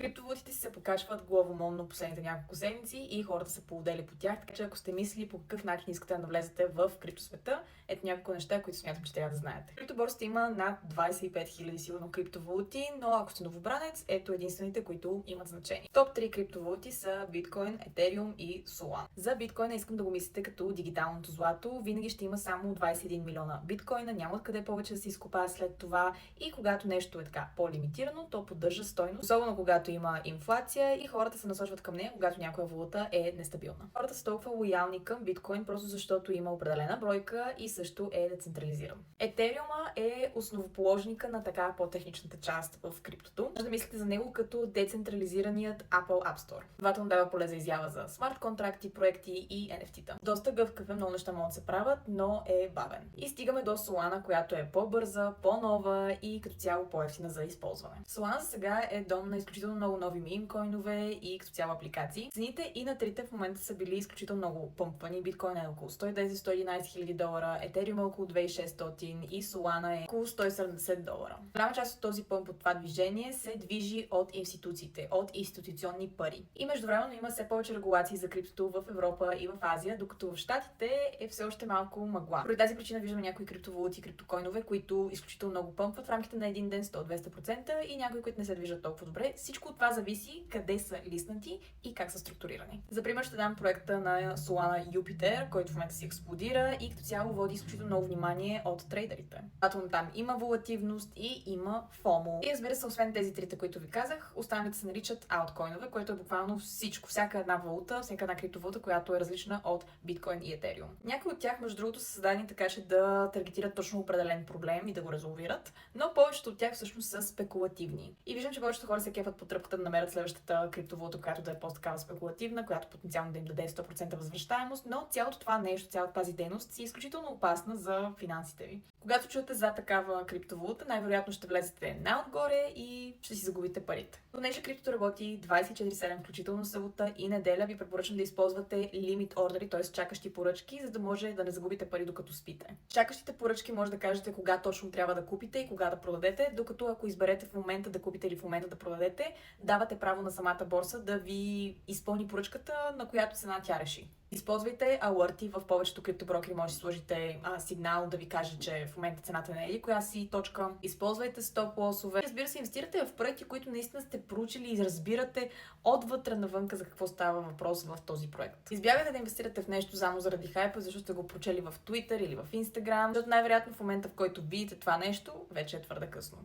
Криптовалутите се покачват главомолно последните няколко седмици и хората са поудели по тях, така че ако сте мислили по какъв начин искате да навлезете в криптосвета, ето няколко неща, които смятам, че трябва да знаете. Криптоборсата има над 25 000 сигурно криптовалути, но ако сте новобранец, ето единствените, които имат значение. Топ 3 криптовалути са биткоин, етериум и Solana. За биткоина искам да го мислите като дигиталното злато. Винаги ще има само 21 милиона биткоина, няма откъде повече да се изкопае след това и когато нещо е така по-лимитирано, то поддържа стойност, особено когато има инфлация и хората се насочват към нея, когато някоя валута е нестабилна. Хората са толкова лоялни към биткоин, просто защото има определена бройка и също е децентрализиран. Етериума е основоположника на така по-техничната част в криптото. Може да мислите за него като децентрализираният Apple App Store. Двата му дава поле за изява за смарт контракти, проекти и NFT-та. Доста гъвкав е, много неща могат да се правят, но е бавен. И стигаме до Solana, която е по-бърза, по-нова и като цяло по-евтина за използване. Solana за сега е дом на изключително много нови мемкоинове и като цяло апликации. Цените и на трите в момента са били изключително много пъмпвани. Биткоин е около 110-111 хиляди долара, етериум е около 2600 и Solana е около 170 долара. Голяма част от този пъмп от това движение се движи от институциите, от институционни пари. И междувременно има все повече регулации за криптото в Европа и в Азия, докато в Щатите е все още малко мъгла. Поради тази причина виждаме някои криптовалути, криптокоинове, които изключително много пъмпват в рамките на един ден 100-200% и някои, които не се движат толкова добре. Всичко от това зависи къде са лиснати и как са структурирани. За пример ще дам проекта на Solana Jupiter, който в момента си експлодира и като цяло води изключително много внимание от трейдерите. Там има волативност и има FOMO. И разбира се, освен тези трите, които ви казах, останалите се наричат алткоинове, което е буквално всичко, всяка една валута, всяка една криптовалута, която е различна от биткоин и етериум. Някои от тях, между другото, са създадени така, че да таргетират точно определен проблем и да го резолвират, но повечето от тях всъщност са спекулативни. И виждам, че повечето хора се кефат по тръпката да намерят следващата криптовалута, която да е по-такава спекулативна, която потенциално да им даде 100% възвръщаемост, но цялото това нещо, цялата тази дейност си е изключително опасна за финансите ви. Когато чуете за такава криптовалута, най-вероятно ще влезете най-отгоре и ще си загубите парите. Понеже криптото работи 24/7, включително събота и неделя, ви препоръчвам да използвате лимит ордери, т.е. чакащи поръчки, за да може да не загубите пари докато спите. Чакащите поръчки може да кажете кога точно трябва да купите и кога да продадете, докато ако изберете в момента да купите или в момента да продадете, давате право на самата борса да ви изпълни поръчката, на която цена тя реши. Използвайте алърти. В повечето криптоброкери може да сложите сигнал да ви каже, че в момента цената не е коя си точка. Използвайте стоп-лосове. Разбира се, инвестирате в проекти, които наистина сте проучили и разбирате отвътре навънка за какво става въпрос в този проект. Избягайте да инвестирате в нещо само заради хайпа, защото сте го прочели в Twitter или в Instagram, защото най-вероятно в момента, в който видите това нещо, вече е твърде късно.